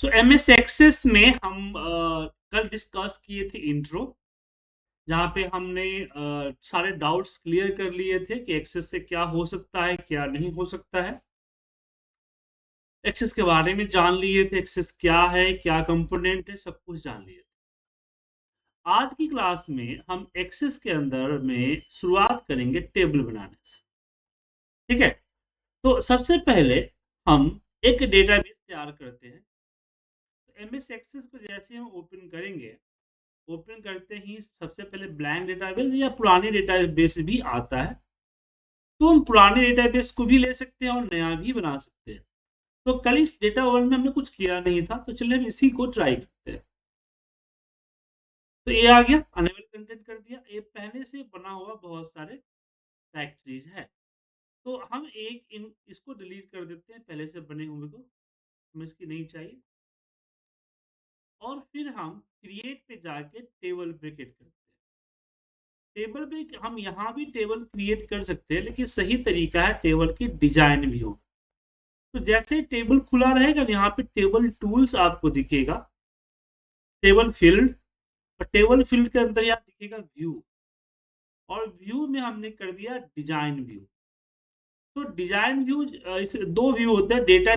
सो MS access में हम कल डिस्कस किए थे इंट्रो, जहाँ पे हमने सारे डाउट्स क्लियर कर लिए थे कि एक्सेस से क्या हो सकता है, क्या नहीं हो सकता है। एक्सेस के बारे में जान लिए थे, एक्सेस क्या है, क्या कंपोनेंट है, सब कुछ जान लिए थे। आज की क्लास में हम एक्सेस के अंदर में शुरुआत करेंगे टेबल बनाने से। ठीक है, तो सबसे पहले हम एक डेटाबेस तैयार करते हैं। एमएस एक्सेस को जैसे हम ओपन करेंगे, ओपन करते ही सबसे पहले ब्लैंक डेटाबेस या पुराने डेटाबेस भी आता है। तो हम पुराने डेटाबेस को भी ले सकते हैं और नया भी बना सकते हैं। तो कल इस डेटा वर्ल्ड में हमने कुछ किया नहीं था, तो चलिए हम इसी को ट्राई करते हैं। तो ये आ गया, अनेबल कंटेंट कर दिया। ये पहले से बना हुआ बहुत सारे फैक्ट्रीज है, तो हम एक इन इसको डिलीट कर देते हैं, पहले से बने हुए को हमें इसकी नहीं चाहिए। और फिर हम क्रिएट पे जाके टेबल ब्रेकेट करते हैं। टेबल पे हम यहाँ भी टेबल क्रिएट कर सकते हैं, लेकिन सही तरीका है टेबल की डिजाइन भी हो। तो जैसे टेबल खुला रहेगा, यहाँ पे टेबल टूल्स आपको दिखेगा, टेबल फील्ड, और टेबल फील्ड के अंदर यहाँ दिखेगा व्यू, और व्यू में हमने कर दिया डिजाइन व्यू। तो डिजाइन व्यू, इस दो व्यू होते हैं, डेटा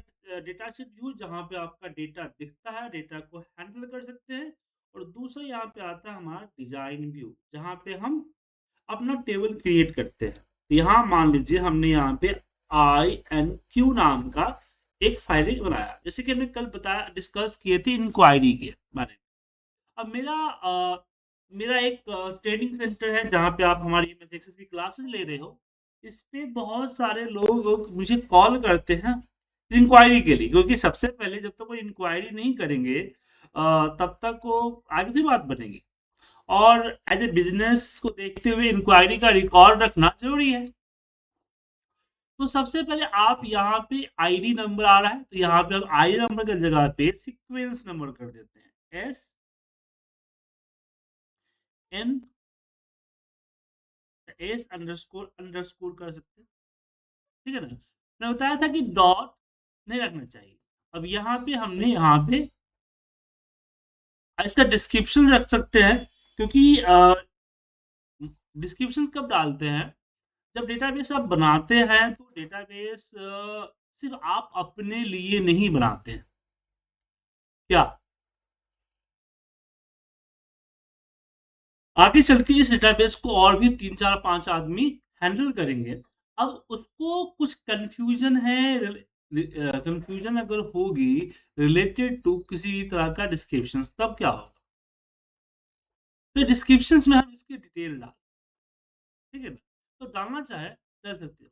सेट व्यू जहाँ पे आपका डेटा दिखता है, डेटा को हैंडल कर सकते हैं, और दूसरा यहाँ पे आता है हमारा डिजाइन व्यू, जहाँ पे हम अपना टेबल क्रिएट करते हैं। तो यहाँ मान लीजिए हमने यहाँ पे INQ नाम का एक फाइल बनाया, जैसे कि हमने कल बताया, डिस्कस किए थे इंक्वायरी के बारे में। अब मेरा एक ट्रेनिंग सेंटर है जहाँ पे आप हमारी एमएस एक्सेस की क्लासेस ले रहे हो। इस पे बहुत सारे लोग मुझे कॉल करते हैं इंक्वायरी के लिए, क्योंकि सबसे पहले जब तक कोई इंक्वायरी नहीं करेंगे तब तक वो आगे से बात बनेगी। और एज ए बिजनेस को देखते हुए इंक्वायरी का रिकॉर्ड रखना जरूरी है। तो सबसे पहले आप यहाँ पे आईडी नंबर आ रहा है, तो यहाँ पे हम आईडी नंबर की जगह पे सीक्वेंस नंबर कर देते हैं, SN अंडरस्कोर कर सकते हैं। ठीक है ना, मैंने बताया था कि डॉट नहीं रखना चाहिए। अब यहाँ पे हमने यहाँ पे इसका डिस्क्रिप्शन रख सकते हैं, क्योंकि डिस्क्रिप्शन कब डालते हैं, जब डेटाबेस आप बनाते हैं, तो डेटाबेस सिर्फ आप अपने लिए नहीं बनाते हैं। क्या आगे चल के इस डेटाबेस को और भी 3 4 5 आदमी हैंडल करेंगे। अब उसको कुछ कंफ्यूजन है, कंफ्यूजन अगर होगी रिलेटेड टू किसी भी तरह का डिस्क्रिप्शन, तब क्या होगा? तो डिस्क्रिप्शन में हम इसकी डिटेल डाल, ठीक है ना, तो डालना चाहे कर सकते हो।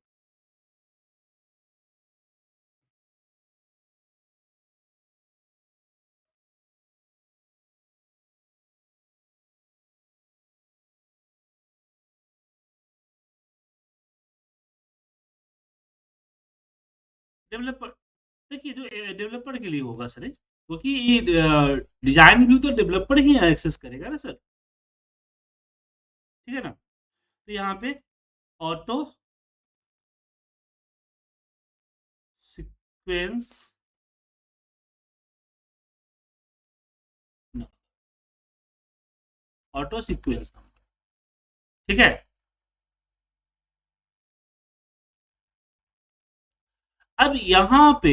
डेवलपर, देखिए जो डेवलपर के लिए होगा सर, क्योंकि ये डिजाइन व्यू तो डेवलपर ही एक्सेस करेगा ना सर। ठीक है ना, तो यहाँ पे ऑटो सीक्वेंस, ऑटो सीक्वेंस, ठीक है। अब यहाँ पे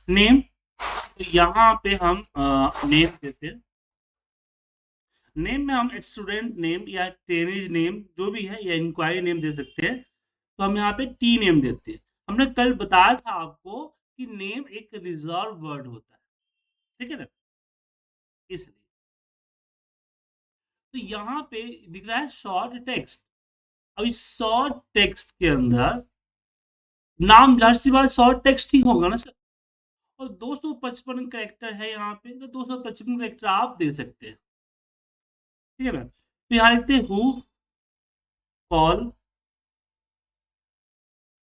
नेम, तो यहाँ पे हम नेम देते हैं। नेम में हम स्टूडेंट नेम या ट्रेनिज नेम जो भी है, या इंक्वायरी नेम दे सकते हैं। तो हम यहाँ पे टी नेम देते हैं। हमने कल बताया था आपको कि नेम एक रिजर्व वर्ड होता है, ठीक है ना, इसलिए। तो यहाँ पे दिख रहा है शॉर्ट टेक्स्ट। अब इस शॉर्ट टेक्स्ट के अंदर नाम जाहिर सी बात शॉर्ट टेक्स्ट ही होगा ना सर। और 255 कैरेक्टर है यहाँ पे, तो 255 कैरेक्टर आप दे सकते हैं, ठीक है ना। तो यहाँ लिखते हैं who call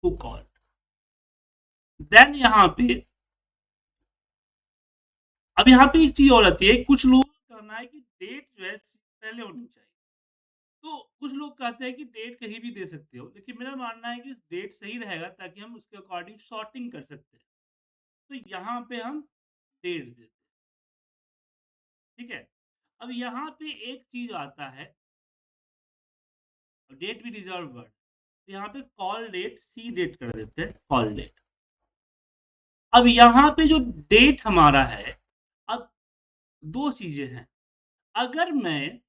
who called. Then यहाँ पे, अब यहाँ पे एक चीज और आती है, कुछ लोग कहना है कि डेट जो है पहले होनी चाहिए, तो कुछ लोग कहते हैं कि डेट कहीं भी दे सकते हो, लेकिन मेरा मानना है कि डेट सही रहेगा ताकि हम उसके अकॉर्डिंग सॉर्टिंग कर सकते हैं। तो यहाँ पे हम डेट देते हैं, ठीक है। अब यहाँ पे एक चीज आता है, डेट भी रिजर्व वर्ड, तो यहाँ पे कॉल डेट सी डेट कर देते हैं, कॉल डेट। अब यहाँ पे जो डेट हमारा है, अब दो चीजें हैं। अगर मैं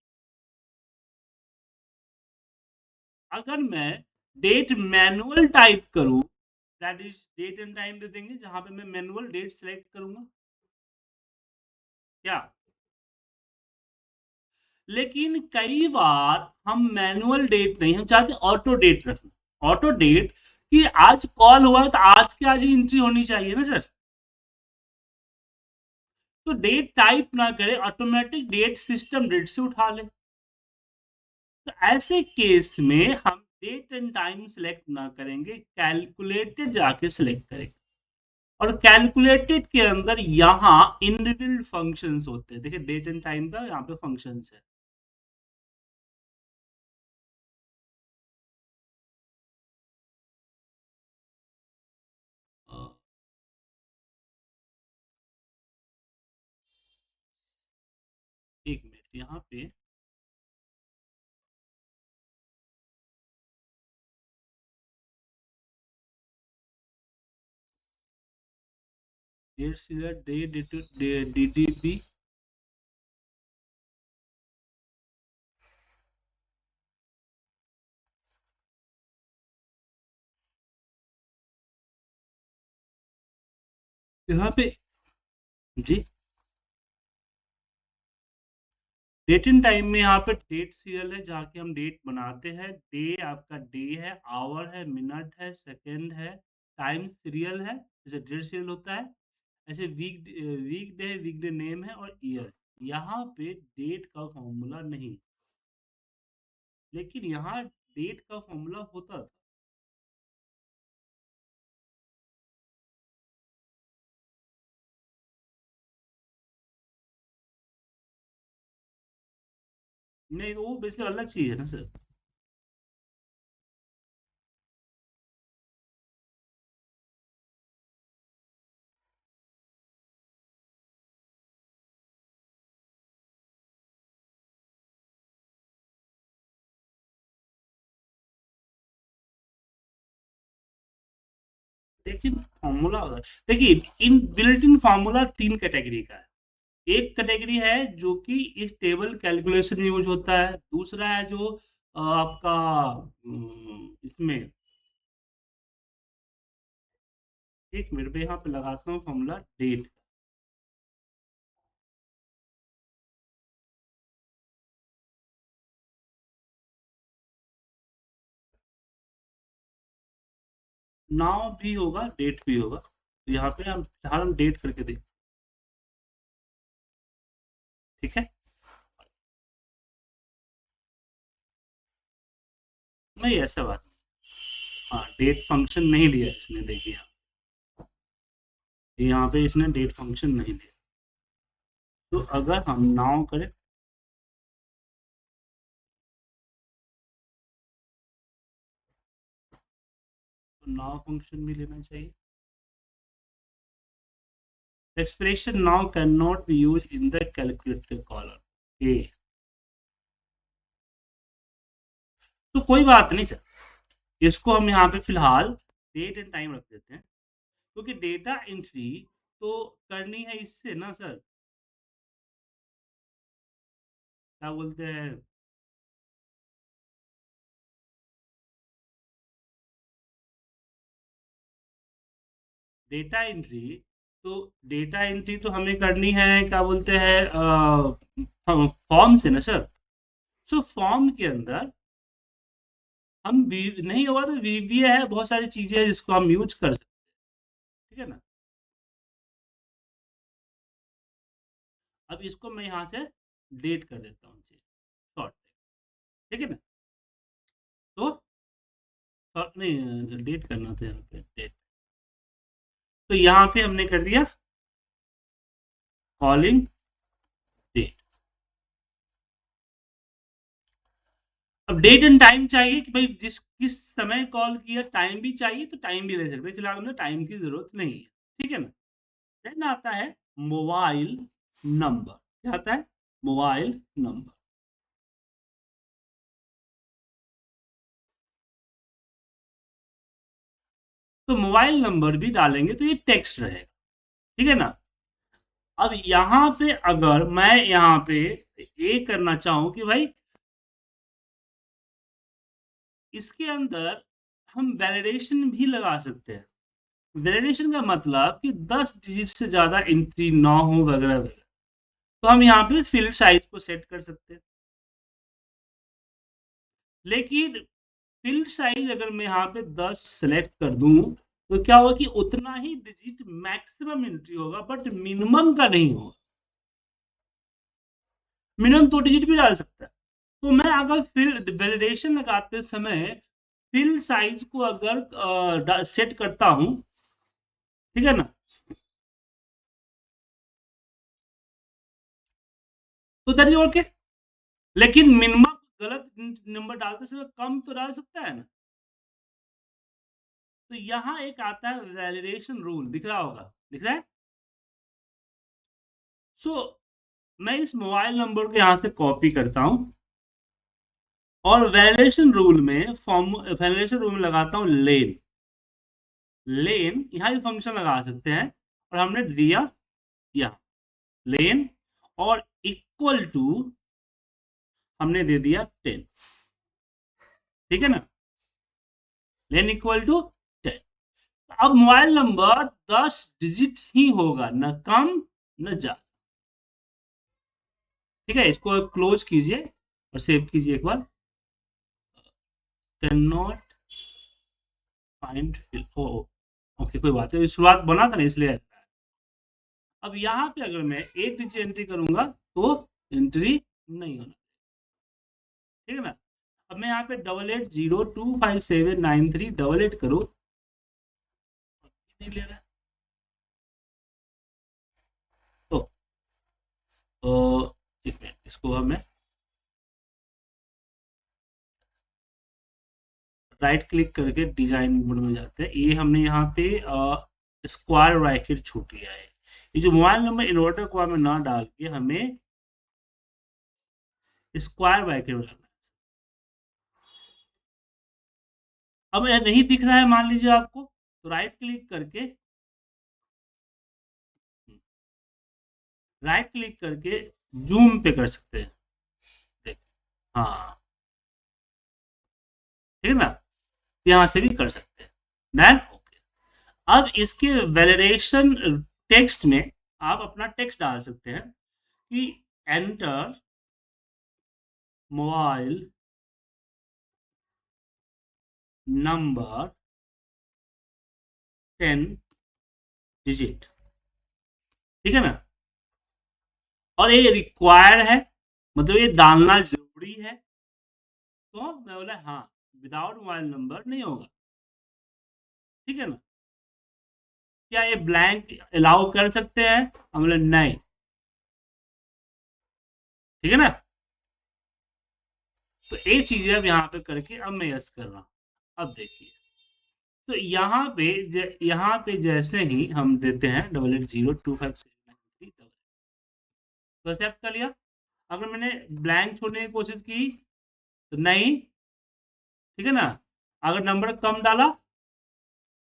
अगर मैं डेट मैनुअल टाइप करूं, that is date and time दे देंगे, जहां पे मैं मैनुअल डेट सेलेक्ट करूंगा क्या। लेकिन कई बार हम मैनुअल डेट नहीं, हम चाहते ऑटो डेट रखना। ऑटो डेट कि आज कॉल हुआ है तो आज के आज ही एंट्री होनी चाहिए ना सर। तो डेट टाइप ना करे, ऑटोमेटिक डेट सिस्टम डेट से उठा ले। तो ऐसे केस में हम डेट एंड टाइम सेलेक्ट ना करेंगे, कैलकुलेटेड जाके सेलेक्ट करेंगे। और कैलकुलेटेड के अंदर यहाँ इनबिल्ट फंक्शंस होते हैं। देखिए डेट एंड टाइम का यहाँ पे फंक्शंस है। अ, एक मिनट यहाँ पे, date serial day D D B, यहाँ पे जी डेट एंड टाइम में यहाँ पे डेट सीरियल है, जहाँ की हम डेट बनाते हैं। डे आपका डे है, आवर है, मिनट है, सेकंड है, टाइम सीरियल है, जैसे डेट सीरियल होता है। ऐसे week day, week day name है, और ईयर। यहाँ पे डेट का फॉर्मूला नहीं, लेकिन यहाँ डेट का फॉर्मूला होता था। नहीं, वो बेसिकली अलग चीज है ना सर। लेकिन फॉर्मूला, देखिए इन बिल्ट इन फार्मूला तीन कैटेगरी का है। एक कैटेगरी है जो कि इस टेबल कैलकुलेशन में यूज होता है। दूसरा है जो आपका इसमें, एक मिनट पे यहाँ पे लगाता हूँ फॉर्मूला डेट। नाउ भी होगा, डेट भी होगा, तो यहाँ पे हम डेट करके देख, ठीक है। नहीं ऐसा बात नहीं। हाँ, डेट फंक्शन नहीं लिया इसने, देखिए यहाँ पे इसने डेट फंक्शन नहीं लिया। तो अगर हम नाउ करें, तो नाउ फंक्शन भी लेना चाहिए। Expression now can not be use in the calculator column A. तो कोई बात नहीं सर, इसको हम यहाँ पे फिलहाल डेट एंड टाइम रख देते हैं, क्योंकि डेटा एंट्री तो करनी है इससे ना सर, क्या बोलते हैं, डेटा एंट्री। तो डेटा एंट्री तो हमें करनी है, क्या बोलते हैं, फॉर्म से ना सर। सो फॉर्म के अंदर हम नहीं होगा तो वीवीए है, बहुत सारी चीजें हैं जिसको हम यूज कर सकते हैं, ठीक है ना। अब इसको मैं यहाँ से डेट कर देता हूँ, शॉर्ट, ठीक है ना। तो नहीं डेट करना था यहाँ पे डेट। तो यहाँ पे हमने कर दिया कॉलिंग डेट। अब डेट एंड टाइम चाहिए कि भाई जिस किस समय कॉल किया, टाइम भी चाहिए तो टाइम भी ले सकते हैं, फिलहाल हमें टाइम की जरूरत नहीं है, ठीक है ना। देन आता है मोबाइल नंबर। क्या आता है? Mobile number. तो मोबाइल नंबर भी डालेंगे तो ये टेक्स्ट रहेगा, ठीक है ना। अब यहाँ पे अगर मैं यहाँ पे ये करना चाहूं कि भाई इसके अंदर हम वैलिडेशन भी लगा सकते हैं। वैलिडेशन का मतलब कि 10 डिजिट से ज्यादा एंट्री ना हो वगैरह वगैरह। तो हम यहाँ पे फील्ड साइज को सेट कर सकते हैं। लेकिन फील्ड साइज अगर मैं यहाँ पे 10 सेलेक्ट कर दूं तो क्या होगा कि उतना ही डिजिट मैक्सिमम एंट्री होगा, बट मिनिमम का नहीं होगा। मिनिमम 2 डिजिट भी डाल सकता है। तो मैं अगर फील्ड वैलिडेशन लगाते समय फील्ड साइज को अगर सेट करता हूं, ठीक है ना, तो दैट ओके। लेकिन मिनिमम गलत नंबर डालते समय कम तो डाल सकता है ना। तो यहाँ एक आता है वैलिडेशन रूल, दिख रहा होगा, दिख रहा है। सो मैं इस मोबाइल नंबर को यहाँ से कॉपी करता हूँ और वैलिडेशन रूल में लगाता हूँ लेन। लेन यहाँ भी फंक्शन लगा सकते हैं और हमने दिया यहाँ लेन, और इक्वल टू हमने दे दिया 10, ठीक है ना। लेन इक्वल टू 10। अब मोबाइल नंबर 10 डिजिट ही होगा, न कम न ज्यादा, ठीक है। इसको क्लोज कीजिए और सेव कीजिए एक बार। कैन नॉट फाइंड ओके, कोई बात नहीं, शुरुआत बना था ना इसलिए। अब यहाँ पे अगर मैं एक डिजिट एंट्री करूंगा तो एंट्री नहीं होना, ठीक है ना। अब मैं यहाँ पे 88025793 करो, नहीं ले रहा है। तो एक मिनट, इसको हमें राइट क्लिक करके डिजाइन मोड में जाते हैं। ये हमने यहाँ पे स्क्वायर ब्रैकेट छूट लिया है। ये जो मोबाइल नंबर इन्वर्टर को हमें ना डाल के हमें स्क्वायर ब्रैकेट में लगाना है। अब यह नहीं दिख रहा है मान लीजिए आपको, तो राइट क्लिक करके, राइट क्लिक करके जूम पे कर सकते हैं, देख, हाँ, ठीक है ना। यहाँ से भी कर सकते हैं। Then okay. अब इसके वैलिडेशन टेक्स्ट में आप अपना टेक्स्ट डाल सकते हैं कि एंटर मोबाइल नंबर 10 डिजिट, ठीक है ना। और ये रिक्वायर है, मतलब ये डालना जरूरी है। तो मैं बोला हाँ, विदाउट मोबाइल नंबर नहीं होगा, ठीक है ना। क्या ये ब्लैंक अलाउ कर सकते हैं? हम बोले नहीं, ठीक है ना। तो ये चीजें अब यहाँ पे करके अब मैं यस कर रहा हूँ। अब देखिए, तो यहाँ पे जैसे ही हम देते हैं 88025793, तो एक्सेप्ट कर लिया। अगर मैंने ब्लैंक छोड़ने की कोशिश की तो नहीं, ठीक है ना। अगर नंबर कम डाला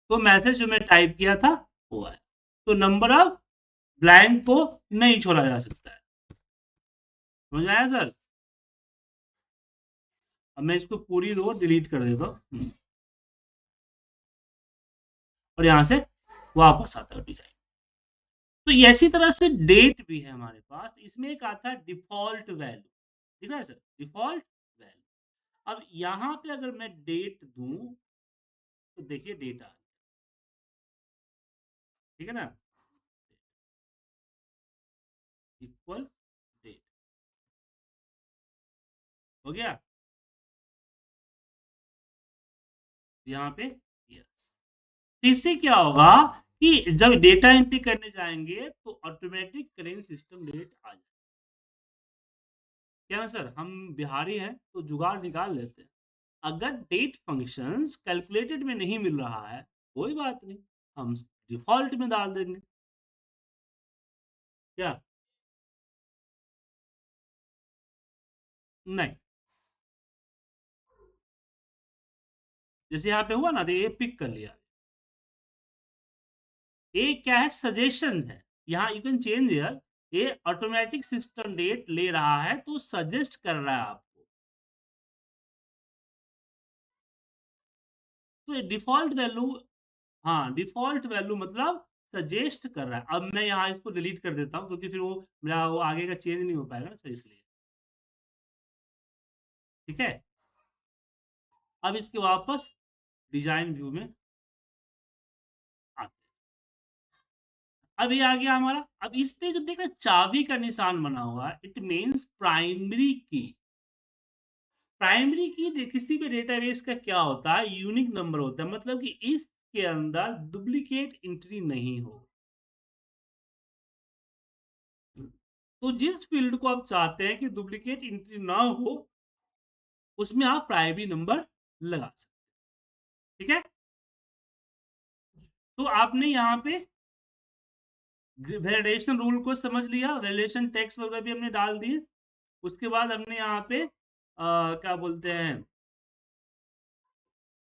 तो मैसेज जो मैं टाइप किया था वो है। तो नंबर ऑफ ब्लैंक को नहीं छोड़ा जा सकता है। समझ में आया सर? अब मैं इसको पूरी रो डिलीट कर देता हूँ और यहाँ से वापस आता है डिजाइन। तो ऐसी तरह से डेट भी है हमारे पास, इसमें एक आता है डिफॉल्ट वैल्यू, ठीक है सर, डिफॉल्ट वैल्यू। अब यहाँ पे अगर मैं डेट दूं तो देखिए डेट आ, ठीक है ना, इक्वल डेट हो गया। यहाँ पे यस। इससे क्या होगा कि जब डेटा एंट्री करने जाएंगे तो ऑटोमेटिक करेंट सिस्टम डेट आ जाए। क्या ना सर, हम बिहारी हैं तो जुगाड़ निकाल लेते हैं। अगर डेट फंक्शंस कैलकुलेटेड में नहीं मिल रहा है, कोई बात नहीं, हम डिफॉल्ट में डाल देंगे। क्या? नहीं, जैसे यहाँ पे हुआ ना, तो ये पिक कर लिया। ये क्या है? सजेशन है। यहाँ यू कैन चेंज हियर। ये ऑटोमेटिक सिस्टम डेट ले रहा है तो सजेस्ट कर रहा है आपको। तो ये डिफॉल्ट वैल्यू, हाँ डिफॉल्ट वैल्यू मतलब सजेस्ट कर रहा है। अब मैं यहाँ इसको डिलीट कर देता हूँ क्योंकि फिर वो मेरा वो आगे का चेंज नहीं हो पाएगा ना सर, इसलिए। ठीक है, अब इसके वापस डिजाइन व्यू में आते हैं। अब ये आ गया हमारा। अब इस पे जो देख रहे हैं चाबी का निशान बना हुआ है, इट मीन्स प्राइमरी की। प्राइमरी की किसी भी डेटाबेस का क्या होता है? यूनिक नंबर होता है, मतलब कि इसके अंदर डुप्लीकेट एंट्री नहीं हो। तो जिस फील्ड को आप चाहते हैं कि डुप्लीकेट एंट्री ना हो, उसमें आप प्राइमरी नंबर लगा सकते हैं। ठीक है, तो आपने यहाँ पे वैलिडेशन रूल को समझ लिया, वैलिडेशन टैक्स वगैरह भी हमने डाल दिए। उसके बाद हमने यहाँ पे क्या बोलते हैं,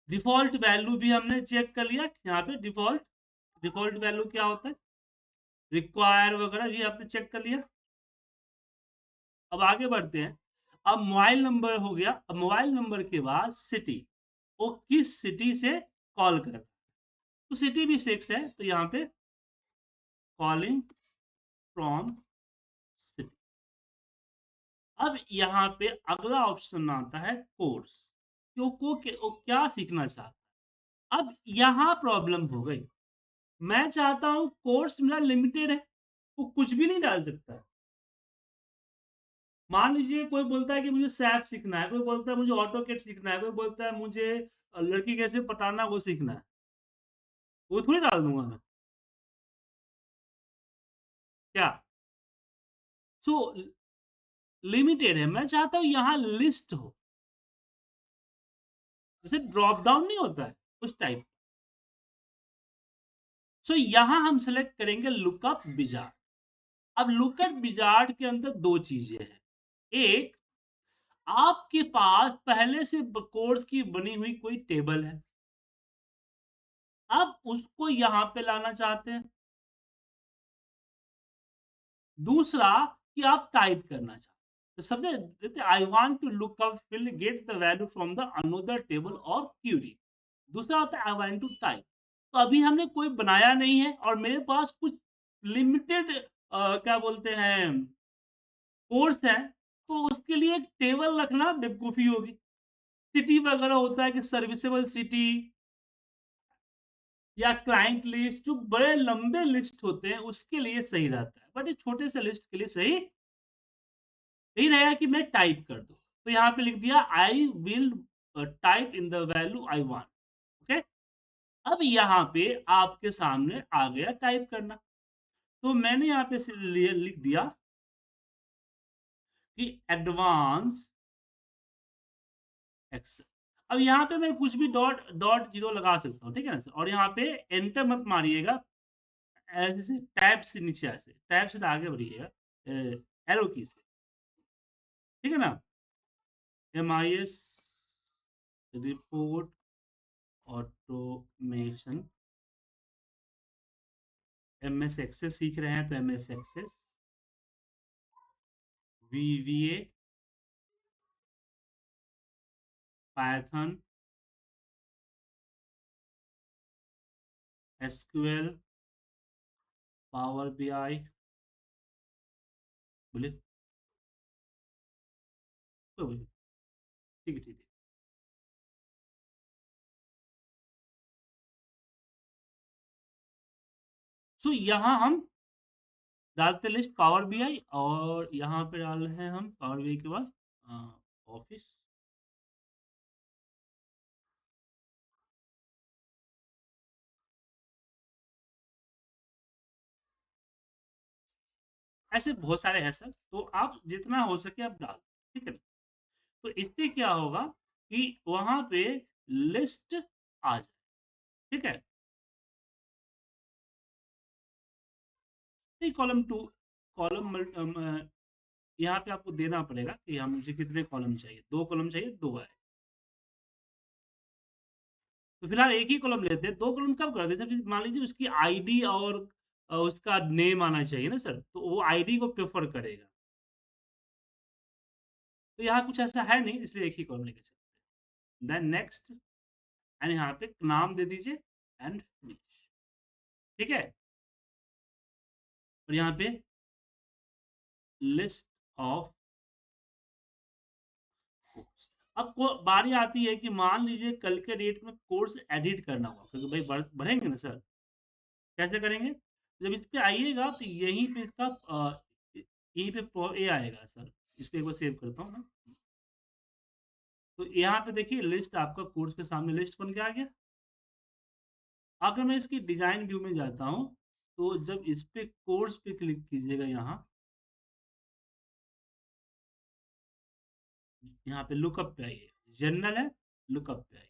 डिफॉल्ट वैल्यू भी हमने चेक कर लिया। यहाँ पे डिफॉल्ट डिफॉल्ट वैल्यू क्या होता है, रिक्वायर वगैरह भी आपने चेक कर लिया। अब आगे बढ़ते हैं। अब मोबाइल नंबर हो गया। अब मोबाइल नंबर के बाद सिटी, वो किस सिटी से कॉल कर, तो सिटी भी 6 है, तो यहाँ पे कॉलिंग फ्रॉम सिटी। अब यहाँ पे अगला ऑप्शन आता है कोर्स, वो क्या सीखना चाहता है। अब यहाँ प्रॉब्लम हो गई। मैं चाहता हूँ कोर्स मेरा लिमिटेड है, वो कुछ भी नहीं डाल सकता है। मान लीजिए कोई बोलता है कि मुझे सैप सीखना है, कोई बोलता है मुझे ऑटोकेट सीखना है, कोई बोलता है मुझे लड़की कैसे पटाना वो सीखना है, वो थोड़ी डाल दूंगा मैं। क्या? सो लिमिटेड है, मैं चाहता हूँ यहाँ लिस्ट हो, जैसे ड्रॉप डाउन नहीं होता है उस टाइप। सो यहाँ हम सेलेक्ट करेंगे लुकअप विजार्ड। अब लुकअप विजार्ड के अंदर दो चीजें हैं। एक, आपके पास पहले से कोर्स की बनी हुई कोई टेबल है, आप उसको यहाँ पे लाना चाहते हैं। दूसरा कि आप टाइप करना चाहते हैं। तो समझे, देते I want to look up field get the value from the another table और क्यूरी। दूसरा होता है आई वांट टू टाइप। तो अभी हमने कोई बनाया नहीं है और मेरे पास कुछ लिमिटेड क्या बोलते हैं कोर्स है, तो उसके लिए एक टेबल रखना बेवकूफ़ी होगी। सिटी वगैरह होता है कि सर्विसेबल सिटी या क्लाइंट लिस्ट, जो बड़े लंबे लिस्ट होते हैं उसके लिए सही रहता है, बट ये छोटे से लिस्ट के लिए सही यही रहेगा कि मैं टाइप कर दूं। तो यहाँ पे लिख दिया I will type in the value I want. Okay, अब यहाँ पे आपके सामने आ गया टाइप करना। तो मैंने यहाँ पे लिख दिया कि एडवांस एक्सेल। अब यहाँ पे मैं कुछ भी डॉट डॉट जीरो लगा सकता हूँ, ठीक है ना सर, और यहाँ पे एंटर मत मारिएगा, ऐसे टैब से नीचे, ऐसे टैब से आगे बढ़िएगा एरो की से, ठीक है ना। M I S report automation, M S access सीख रहे हैं तो M S access, VBA, Python, SQL, Power BI. बोलिए, तो बोलिए, ठीक है ठीक है। सो यहाँ हम डालते लिस्ट पावर बीआई, और यहाँ पे डाल रहे हैं हम पावर बीआई के बाद ऑफिस। ऐसे बहुत सारे हैं सर, तो आप जितना हो सके आप डाल, ठीक है ना? तो इससे क्या होगा कि वहाँ पे लिस्ट आ जाए, ठीक है? नहीं कॉलम 2 कॉलम यहाँ पे आपको देना पड़ेगा कि हाँ, मुझे कितने कॉलम चाहिए, 2 कॉलम चाहिए, 2 आए। तो फिलहाल एक ही कॉलम लेते हैं, 2 कॉलम कब कर देते हैं? फिर मान लीजिए उसकी आईडी और उसका नेम आना चाहिए ना सर, तो वो आईडी को प्रेफ़र करेगा। तो यहाँ कुछ ऐसा है नहीं, इसलिए एक ही कॉलम लेके चलते हैं। देन नेक्स्ट एंड यहाँ पे नाम दे दीजिए एंड फिनिश, ठीक है? और यहाँ पे लिस्ट ऑफ कोर्स। अब को बारी आती है कि मान लीजिए कल के डेट में कोर्स एडिट करना हुआ, क्योंकि भाई बढ़ेंगे ना सर, कैसे करेंगे? जब इस पे आइएगा तो यहीं पे इसका यहीं पे ये आएगा सर, इसको एक बार सेव करता हूँ मैं। तो यहाँ पे देखिए लिस्ट आपका कोर्स के सामने लिस्ट बन के आ गया। अगर मैं इसकी डिज़ाइन व्यू में जाता हूँ, तो जब इस पे कोर्स पे क्लिक कीजिएगा यहाँ, यहाँ पे लुकअप पे आइए, जनरल है, लुकअप पे आइए।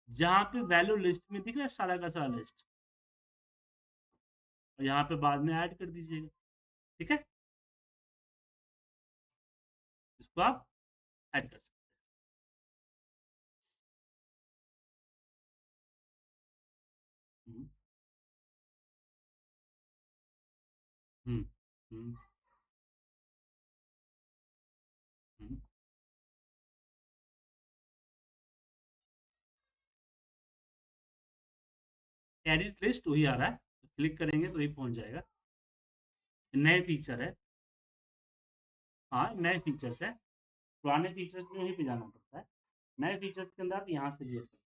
जहाँ पे वैल्यू लिस्ट में दिख रहा है सारा का सारा लिस्ट, और यहाँ पे बाद में ऐड कर दीजिएगा, ठीक है? इसको आप ऐड कर सकते हैं। हुँ, हुँ, हुँ। एडिट लिस्ट वही आ रहा है, क्लिक करेंगे तो वही पहुँच जाएगा। नए फीचर है, हाँ, नए फीचर्स है। पुराने फीचर्स में वहीं पे जाना पड़ता है। नए फीचर्स के अंदर आप यहाँ से भी कर सकते हैं।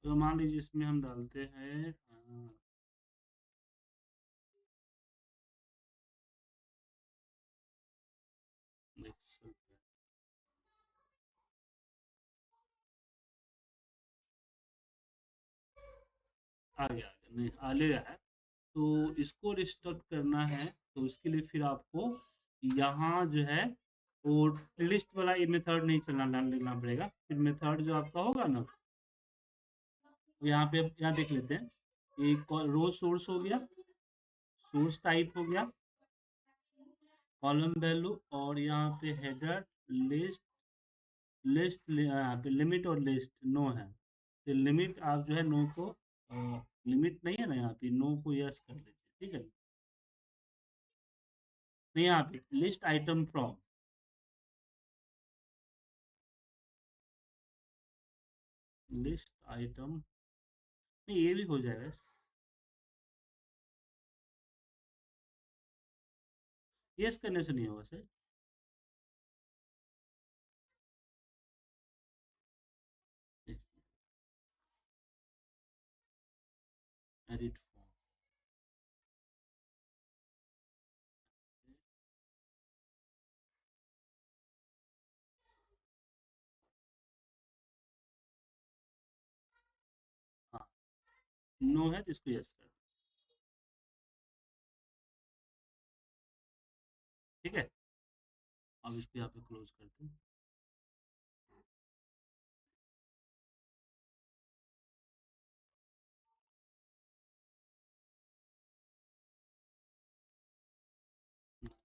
तो मान लीजिए इसमें हम डालते हैं एक्सेल पे। आ गया, नहीं आ ले रहा है। तो इसको रिस्टार्ट करना है, तो उसके लिए फिर आपको यहाँ जो है वो लिस्ट वाला ये मेथड नहीं चलना लिखना पड़ेगा। फिर मेथड जो आपका होगा ना, तो यहाँ पे यहाँ देख लेते हैं। एक रो सोर्स हो गया, सोर्स टाइप हो गया, कॉलम वैल्यू, और यहाँ पे हेडर, लिस्ट, यहाँ पे लिमिट और लिस्ट नो है। तो लिमिट आप जो है नो को लिमिट नहीं है ना, यहाँ पे नो को यस कर लीजिए, ठीक है? नहीं, यहाँ पे list item from, list item, नहीं ये भी हो जाएगा। यस करने से नहीं होगा सर। एडिट फॉर्म, हाँ, नो है तो इसको यस कर, ठीक है? अब इसको यहाँ पे क्लोज करते हैं।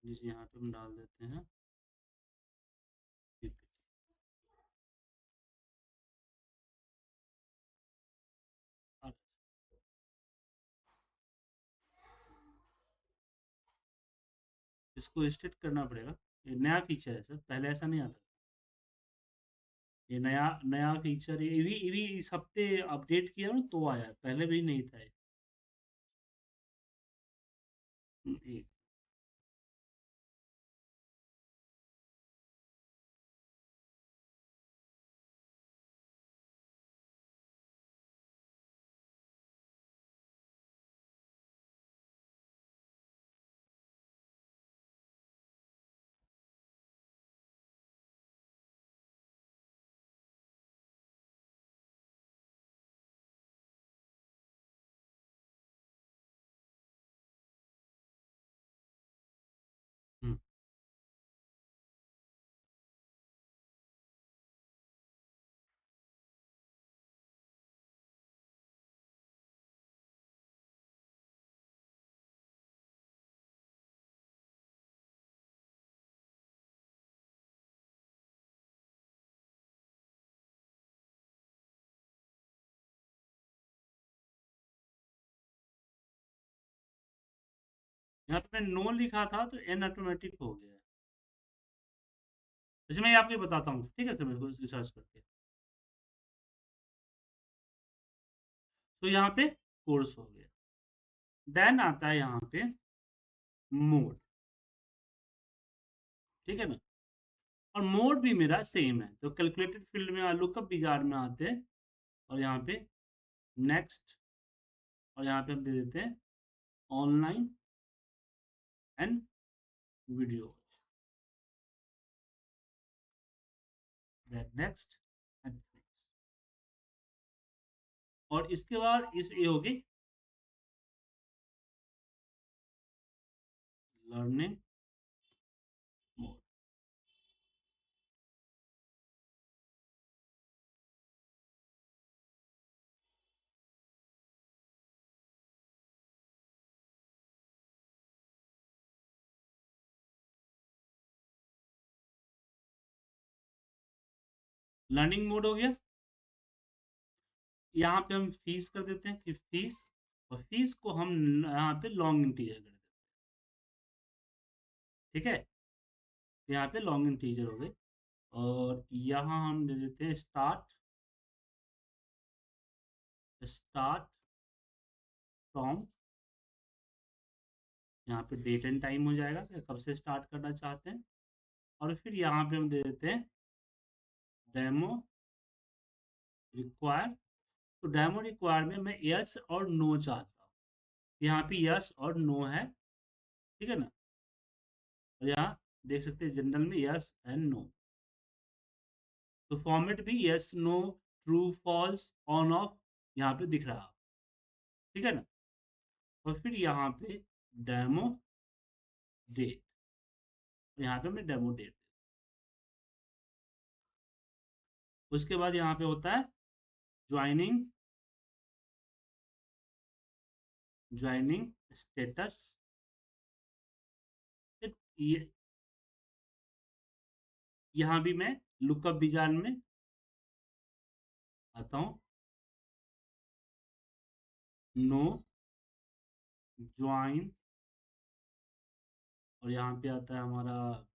नीचे यहाँ पे हम डाल देते हैं PPT। और इसको स्टेट करना पड़ेगा। ये नया फीचर है सर, पहले ऐसा नहीं आता। ये नया नया फीचर, ये भी इस हफ्ते अपडेट किया ना तो आया, पहले भी नहीं था ये। ये यहाँ पे मैंने नो लिखा था तो एन ऑटोमेटिक हो गया। जैसे मैं आपको बताता हूँ, ठीक है, समय को रिसर्च करके। तो यहाँ पे कोर्स हो गया। देन आता है यहाँ पे मोड, ठीक है ना। और मोड भी मेरा सेम है, तो कैलकुलेटेड फील्ड में लुकअप विजार में आते हैं और यहाँ पे नेक्स्ट, और यहाँ पे हम दे देते हैं online and video, next and, और इसके बाद इस ये होगी लर्निंग मोड। लर्निंग मोड हो गया। यहाँ पे हम फीस कर देते हैं कि फीस, और फीस को हम यहाँ पे लॉन्ग इंटीजर कर देते हैं, ठीक है। यहाँ पे लॉन्ग इंटीजर हो गए, और यहाँ हम दे देते हैं स्टार्ट, स्टार्ट फ्रॉम, यहाँ पे डेट एंड टाइम हो जाएगा कि कब से स्टार्ट करना चाहते हैं, और फिर यहाँ पे हम दे देते हैं डेमो रिक्वायर। तो डेमो रिक्वायर में मैं यस और नो चाहता हूँ, यहाँ पे यस और नो है, ठीक है ना। और यहाँ देख सकते हैं जनरल में यस एंड नो, तो फॉर्मेट भी yes no true false on off यहाँ पे दिख रहा, ठीक है ना। और फिर यहाँ पे डेमो डेट, यहाँ पे मैं डेमो डेट, उसके बाद यहाँ पे होता है ज्वाइनिंग, ज्वाइनिंग स्टेटस, ये यहाँ भी मैं लुकअप विजार्ड में आता हूँ, नो ज्वाइन, और यहाँ पे आता है हमारा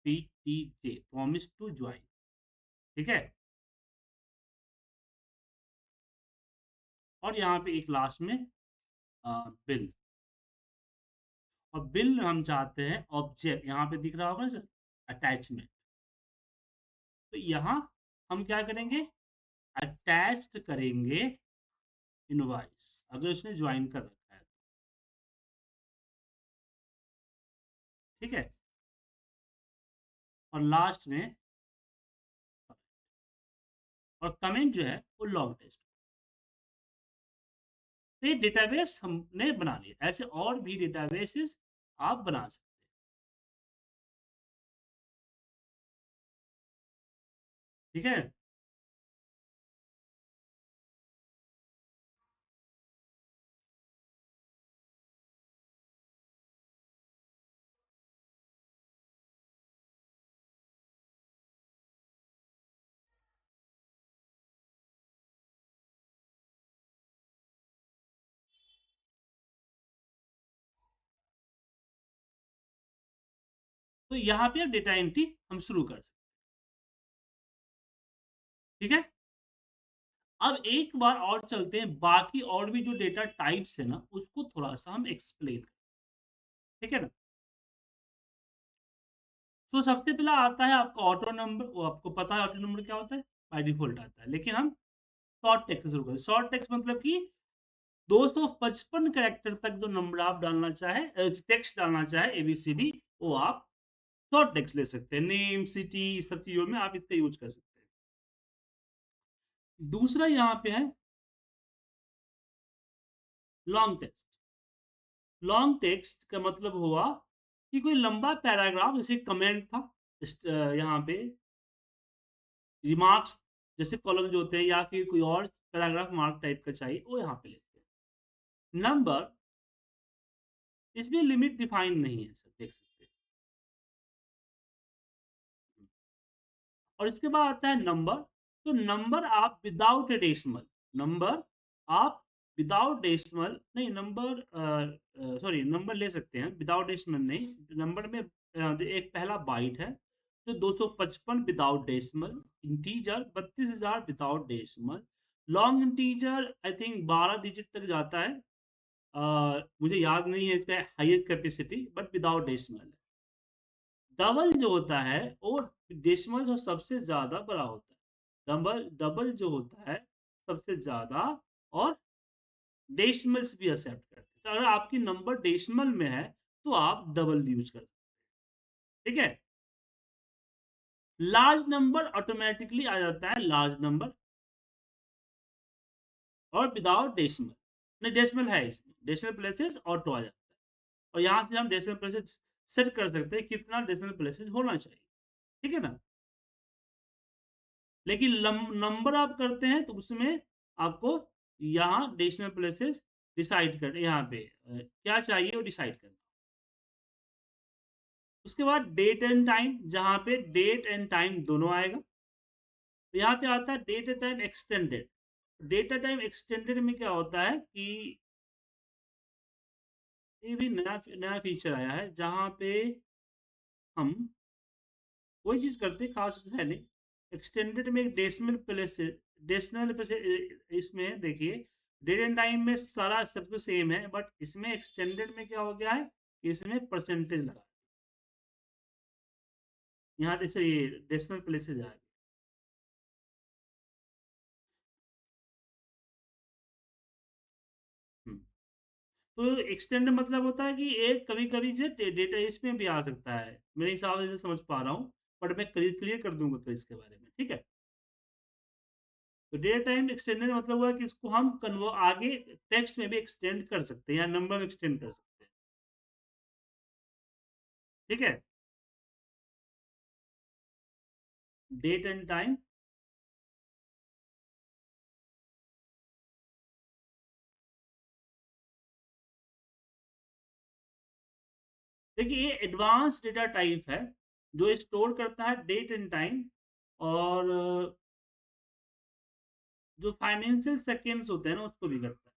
PTJ, प्रॉमिस टू ज्वाइन, ठीक है। और यहाँ पे एक लास्ट में बिल, और बिल हम चाहते हैं ऑब्जेक्ट, यहाँ पे दिख रहा होगा सर अटैचमेंट, तो यहाँ हम क्या करेंगे, अटैच्ड करेंगे इनवॉइस, अगर उसने ज्वाइन कर रखा है, ठीक है। और लास्ट में, और कमेंट जो है वो लॉग टेस्ट। तो ये डेटाबेस हमने बना लिया, ऐसे और भी डेटाबेसेस आप बना सकते हैं, ठीक है। तो यहाँ पे डेटा एंट्री हम शुरू कर सकते हैं, ठीक है। अब एक बार और चलते हैं, बाकी और भी जो डेटा टाइप्स है ना उसको थोड़ा सा हम एक्सप्लेन करें, ठीक है ना। तो सबसे पहला आता है आपका ऑटो नंबर, वो आपको पता है ऑटो नंबर क्या होता है, बाय डिफॉल्ट आता है, लेकिन हम शॉर्ट टेक्स्ट से शुरू करें। शॉर्ट टेक्स्ट मतलब कि 255 कैरेक्टर तक जो नंबर आप डालना चाहे, टेक्स्ट डालना चाहे एबीसीडी, वो आप शॉर्ट टेक्स्ट ले सकते हैं, नेम सिटी सब चीजों में आप इसका यूज कर सकते हैं। दूसरा यहाँ पे है लॉन्ग टेक्स्ट। लॉन्ग टेक्स्ट का मतलब हुआ कि कोई लंबा पैराग्राफ, जैसे कमेंट था यहाँ पे, रिमार्क्स जैसे कॉलम जो होते हैं, या फिर कोई और पैराग्राफ मार्क टाइप का चाहिए, वो यहाँ पे लेते हैं। नंबर, इसमें लिमिट डिफाइन नहीं है सर, देख सकते हैं। और इसके बाद आता है नंबर, तो नंबर आप विदाउट ए डेसिमल, नंबर आप विदाउट डेसिमल नहीं, सॉरी नंबर ले सकते हैं, विदाउट डेसिमल नहीं, नंबर में एक पहला बाइट है जो 255 without decimal, integer 32,000 without decimal, long integer I think 12 digit तक जाता है। मुझे याद नहीं है इसका highest capacity, but without decimal है। डबल जो होता है वो डेसिमल जो सबसे ज्यादा बड़ा होता है, डबल डबल जो होता है सबसे ज्यादा, और डेसिमल्स भी एक्सेप्ट करते हैं। तो अगर आपकी नंबर डेसिमल में है तो आप डबल यूज कर सकते हैं, ठीक है। लार्ज नंबर ऑटोमेटिकली आ जाता है, लार्ज नंबर और विदाउट डेसिमल, नहीं डेसिमल है इसमें, डेसिमल प्लेसेस ऑटो आ जाता है, और यहाँ से हम डेसिमल प्लेसेस सेट कर सकते हैं कितना डेसिमल प्लेसेस होना चाहिए, ठीक है ना। लेकिन नंबर आप करते हैं तो उसमें आपको यहाँ डेसिमल प्लेसेस डिसाइड कर, यहाँ पे क्या चाहिए वो डिसाइड करना। उसके बाद डेट एंड टाइम, जहाँ पे डेट एंड टाइम दोनों आएगा। तो यहाँ पे आता है date and time extended. Data time extended में क्या होता है कि ये भी नया नया फीचर आया है, जहाँ पे हम कोई चीज़ करते हैं खास है नहीं। एक्सटेंडेड में एक डेसिमल प्लेस, डेसिमल प्लेस, इसमें देखिए डेट एंड टाइम में सारा सब कुछ सेम है, बट इसमें एक्सटेंडेड में क्या हो गया है, इसमें परसेंटेज लगा, यहाँ जैसे ये डेसिमल प्लेसेज आ गए। हम्म। तो एक्सटेंड मतलब होता है कि एक कभी कभी जो डेटा इसमें भी आ सकता है, मेरे हिसाब से समझ पा रहा हूँ, बट मैं क्लियर कर दूंगा कल इसके बारे में, ठीक है। तो डेटा टाइम एक्सटेंडेड मतलब हुआ कि इसको हम कन्वर्ट आगे टेक्स्ट में भी एक्सटेंड कर सकते हैं या नंबर में एक्सटेंड कर सकते हैं, ठीक है। डेट एंड टाइम, देखिए ये एडवांस डेटा टाइप है जो स्टोर करता है डेट एंड टाइम, और जो फाइनेंशियल सेकेंड्स होते हैं ना उसको भी करता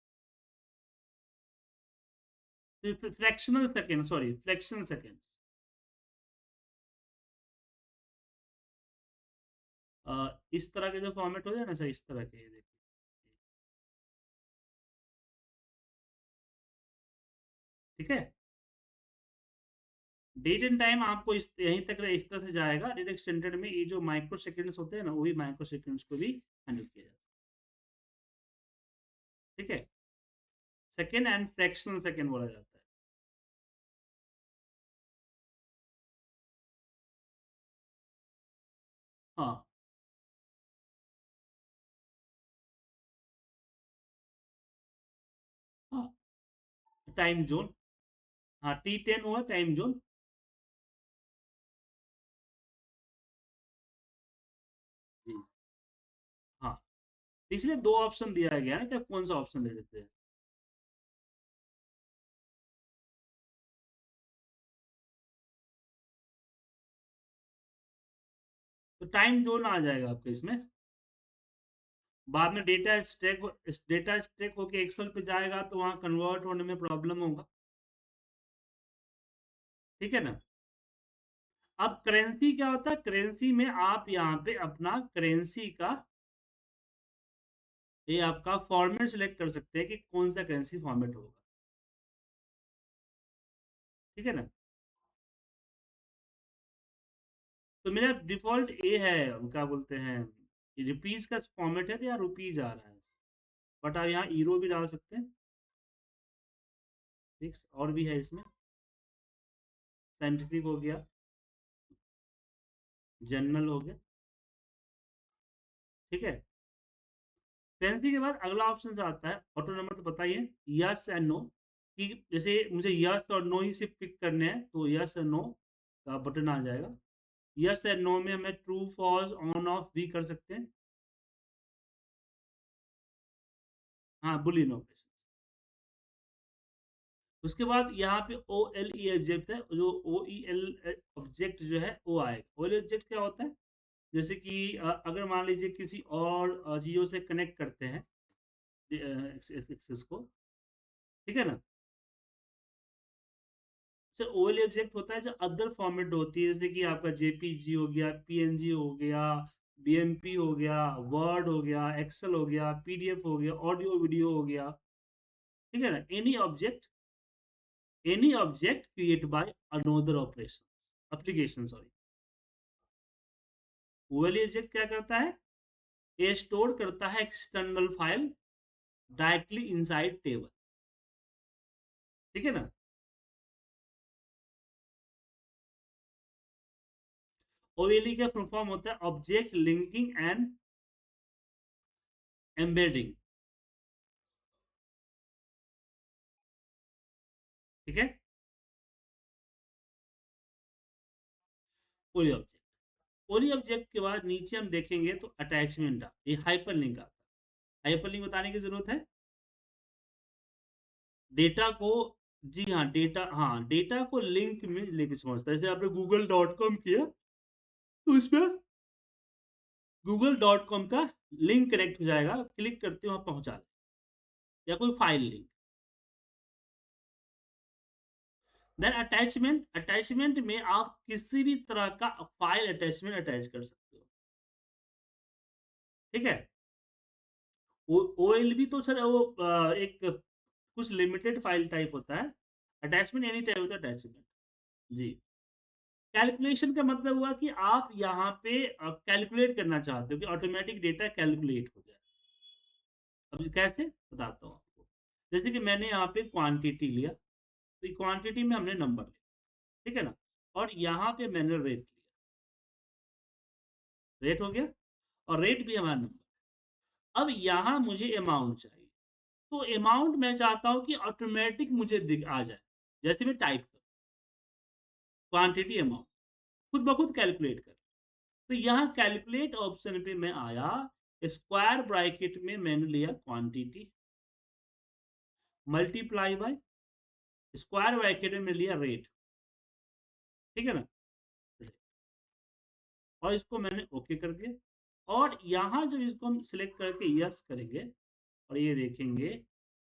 है, fractional second, sorry fractional seconds. इस तरह के जो फॉर्मेट हो जाए ना सर, इस तरह के देखिए, ठीक है। डेट एंड टाइम आपको इस यहीं तक इस तरह से जाएगा, डेट एक्सटेंडेड में ये जो माइक्रो सेकेंड्स होते हैं ना, वही माइक्रो सेकेंड्स को भी हैंडल किया जाता है, ठीक है। सेकेंड एंड फ्रैक्शनल सेकेंड बोला जाता है। हाँ हाँ, टाइम जोन, हाँ T10 हुआ टाइम जोन। जी हाँ, इसलिए दो ऑप्शन दिया गया है कि आप कौन सा ऑप्शन ले सकते हैं। तो टाइम जोन आ जाएगा आपके इसमें, बाद में डेटा स्ट्रेक होके एक्सेल पे जाएगा तो वहाँ कन्वर्ट होने में प्रॉब्लम होगा, ठीक है ना। अब करेंसी क्या होता है, करेंसी में आप यहाँ पे अपना करेंसी का ये आपका फॉर्मेट सिलेक्ट कर सकते हैं कि कौन सा करेंसी फॉर्मेट होगा, ठीक है ना। तो मेरा डिफॉल्ट ये है, क्या बोलते हैं, रुपीज का फॉर्मेट है तो यहाँ रुपीज आ रहा है, बट आप यहाँ ईरो भी डाल सकते हैं, ठीक, और भी है इसमें, साइंटिफिक हो गया, जनरल हो गया, ठीक है। करेंसी के बाद अगला ऑप्शन से आता है ऑटो नंबर, तो बताइए यस एंड नो, कि जैसे मुझे यस और नो ही सिर्फ पिक करने हैं तो यस और नो का बटन आ जाएगा। यस एंड नो में हमें ट्रू फॉल्स ऑन ऑफ भी कर सकते हैं, हाँ बुलियन ऑपरेशन। उसके बाद यहाँ पे ओ एल ई ऑब्जेक्ट है, जो ओ ई एल ऑब्जेक्ट जो है वो आएगा। ओ एल ऑब्जेक्ट क्या होता है, जैसे कि अगर मान लीजिए किसी और जियो से कनेक्ट करते हैं, एक्सेस को, ठीक है ना। सर ओएल ऑब्जेक्ट होता है जो अदर फॉर्मेट होती है, जैसे कि आपका जेपीजी हो गया, पीएनजी हो गया, बीएमपी हो गया, वर्ड हो गया, एक्सेल हो गया, पीडीएफ हो गया, ऑडियो वीडियो हो गया, ठीक है ना। Any object create by another operation application, sorry. OL object क्या करता है, ये स्टोर करता है external file directly inside table, ठीक है ना। ओएलई का फुल फॉर्म होता है ऑब्जेक्ट लिंकिंग एंड एम्बेडिंग, ठीक है। ओली ऑब्जेक्ट, ओली ऑब्जेक्ट के बाद नीचे हम देखेंगे तो अटैचमेंट, ये हाइपर लिंक आता है। हाइपर लिंक बताने की जरूरत है। डेटा को, जी हाँ, डेटा को लिंक में लेके समझता है। जैसे आपने google.com किया तो उसमें google.com का लिंक कनेक्ट हो जाएगा, क्लिक करते वहां पहुंचा दे, या कोई फाइल लिंक। देन अटैचमेंट में आप किसी भी तरह का फाइल अटैचमेंट अटैच कर सकते हो, ठीक है। ओएलबी तो सर वो एक कुछ लिमिटेड फाइल टाइप होता है। अटैचमेंट एनी टाइप होता है अटैचमेंट, जी। कैलकुलेशन का मतलब हुआ कि आप यहाँ पे कैलकुलेट करना चाहते हो कि ऑटोमेटिक डेटा कैलकुलेट हो जाए। अब कैसे बताता हूँ आपको। जैसे कि मैंने यहाँ पे क्वांटिटी लिया, तो क्वांटिटी में हमने नंबर लिया, ठीक है ना। और यहाँ पे मैंने रेट लिया, रेट हो गया, और रेट भी हमारा नंबर। अब यहाँ मुझे अमाउंट चाहिए, तो अमाउंट मैं चाहता हूँ कि ऑटोमेटिक मुझे दिख आ जाए। जैसे मैं टाइप करूँ क्वांटिटी अमाउंट, खुद ब खुद कैलकुलेट कर, तो यहाँ कैलकुलेट ऑप्शन पे मैं आया, स्क्वायर ब्रैकेट में मैंने लिया quantity, multiply by square bracket में लिया रेट, ठीक है ना। और इसको मैंने ओके कर दिया। और यहाँ जब इसको हम सिलेक्ट करके यस करेंगे और ये देखेंगे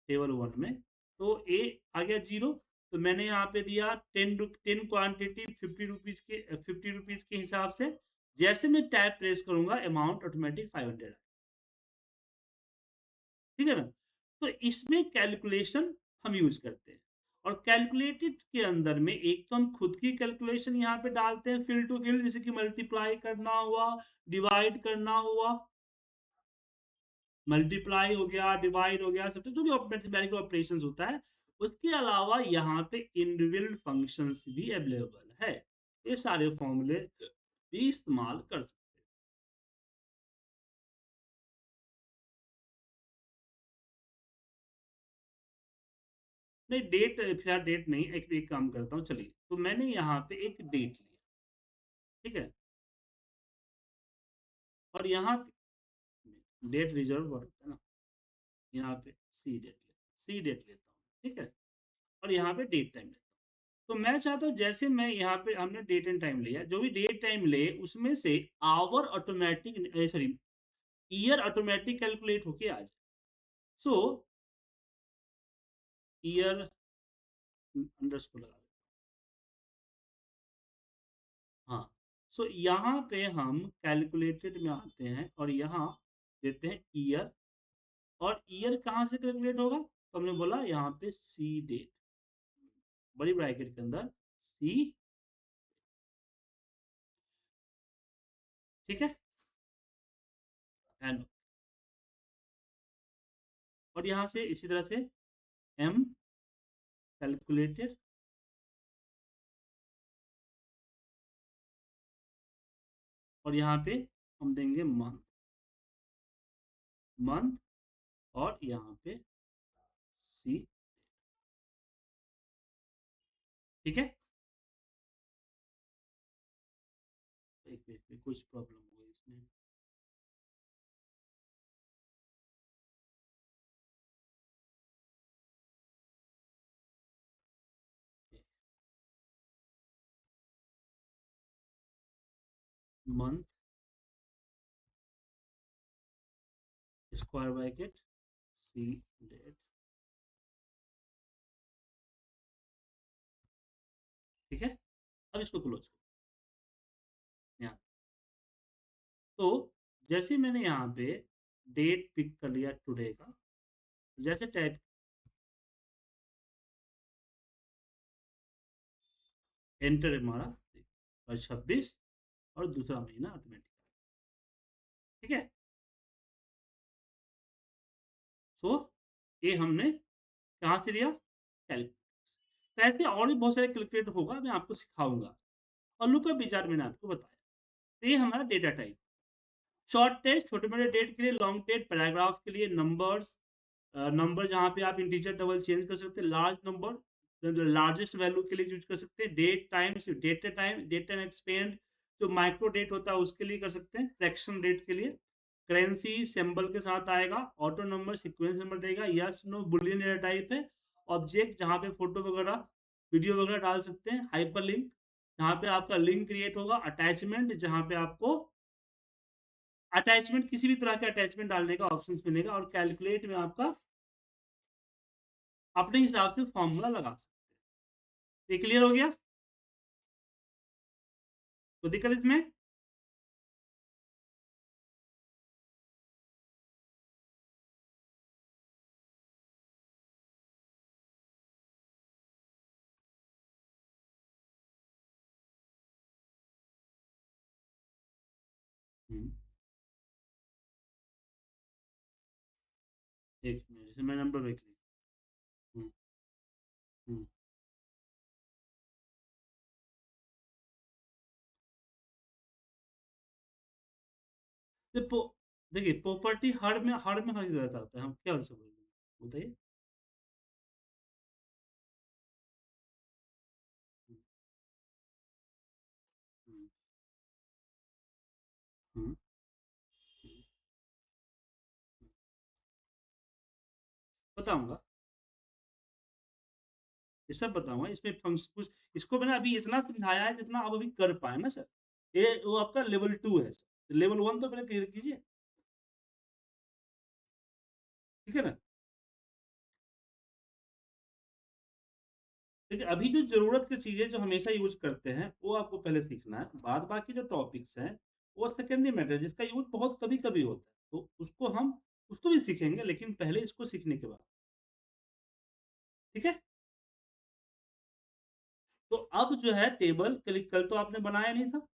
टेबल वन में, तो ए आ गया 0। तो मैंने यहाँ पे दिया 10 क्वांटिटी 50 रुपीज के हिसाब से। जैसे मैं टैब प्रेस करूंगा अमाउंट ऑटोमेटिक 500, ठीक है ना। तो इसमें कैलकुलेशन हम यूज करते हैं। और कैलकुलेटेड के अंदर में एक तो हम खुद की कैलकुलेशन यहाँ पे डालते हैं फिल टू फिल, जैसे कि मल्टीप्लाई करना हुआ, डिवाइड करना हुआ, मल्टीप्लाई हो गया, डिवाइड हो गया, सब जो भी मैथमेटिकल ऑपरेशंस होता है। उसके अलावा यहाँ पे इनबिल्ट फंक्शंस भी अवेलेबल है, ये सारे फॉर्मूले भी इस्तेमाल कर सकते हैं। नहीं डेट, फिलहाल डेट नहीं, एक काम करता हूँ, चलिए। तो मैंने यहाँ पे एक डेट लिया, ठीक है। और यहाँ डेट रिजर्व वर्ड है ना, यहाँ पे सी डेट लेता हूँ, ठीक है। और यहाँ पे डेट टाइम लेता हूँ। तो मैं चाहता हूँ जैसे मैं यहाँ पे, हमने डेट एंड टाइम लिया, जो भी डेट टाइम ले उसमें से hour automatic, sorry, year automatic calculate होके आ जाए। सो ईयर अंडरस्कोर लगा, हाँ। सो यहाँ पे हम कैलकुलेटेड में आते हैं और यहाँ देते हैं ईयर। और ईयर कहाँ से कैलकुलेट होगा, तो हमने बोला यहाँ पे सी डेट, बड़ी ब्रैकेट के अंदर सी, ठीक है, एन। और यहाँ से इसी तरह से एम कैलकुलेटेड, और यहाँ पे हम देंगे मंथ, मंथ, और यहाँ पे सी, ठीक है। एक मिनट में कुछ प्रॉब्लम हो गई इसमें। Month square bracket C date, ठीक है। अब इसको क्लोज करो यहाँ। तो जैसे मैंने यहाँ पे डेट पिक कर लिया टुडे का, जैसे टाइप एंटर मारा और 26 और दूसरा महीना ऑटोमेटिक, ठीक है। सो ये हमने कहाँ से लिया, कैलकुलेटर। तो ऐसे और भी बहुत सारे कैलकुलेटर होगा, मैं आपको सिखाऊंगा। और लुकअप विचार मैंने आपको बताया। तो ये हमारा डेटा टाइप। शॉर्ट टेस्ट छोटे मोटे डेट के लिए, लॉन्ग डेट पैराग्राफ के लिए, नंबर्स नंबर जहाँ पे आप इंटीजर डबल चेंज कर सकते हैं, लार्ज नंबर लार्जेस्ट वैल्यू के लिए यूज कर सकते हैं, date time date time expand जो माइक्रो डेट होता है उसके लिए कर सकते हैं, फ्रैक्शन डेट के लिए, करेंसी सिंबल के साथ आएगा, ऑटो नंबर सीक्वेंस नंबर देगा, yes no boolean data type है, ऑब्जेक्ट जहाँ पे फोटो वगैरह वीडियो वगैरह डाल सकते हैं, हाइपर लिंक जहाँ पे आपका लिंक क्रिएट होगा, अटैचमेंट जहाँ पे आपको अटैचमेंट किसी भी तरह के अटैचमेंट डालने का ऑप्शन मिलेगा, और कैलकुलेट में आपका अपने हिसाब से फॉर्मूला लगा सकते हैं। ये क्लियर हो गया, तो दिक्कत इसमें। हम्म, एक मिनट, जैसे मैं नंबर देख ली। हम्म, हम्म, तो देखिए प्रॉपर्टी हर में रहता होता है, हम क्या उनसे बोलेंगे बताइए। हम्म, हम्म, हम्म, बताऊंगा, ये सब बताऊंगा। इसमें फंक्शन कुछ इसको मैंने अभी इतना समझाया है जितना आप अभी कर पाए ना सर। ये वो आपका लेवल 2 है सर, लेवल 1 तो पहले क्लियर कीजिए, ठीक है ना। देखिए अभी जो जरूरत की चीजें जो हमेशा यूज करते हैं वो आपको पहले सीखना है, बाद बाकी जो टॉपिक्स हैं वो सेकेंडरी मैटर जिसका यूज बहुत कभी कभी होता है, तो उसको हम उसको भी सीखेंगे, लेकिन पहले इसको सीखने के बाद, ठीक है। तो अब जो है टेबल कल कल तो आपने बनाया नहीं था,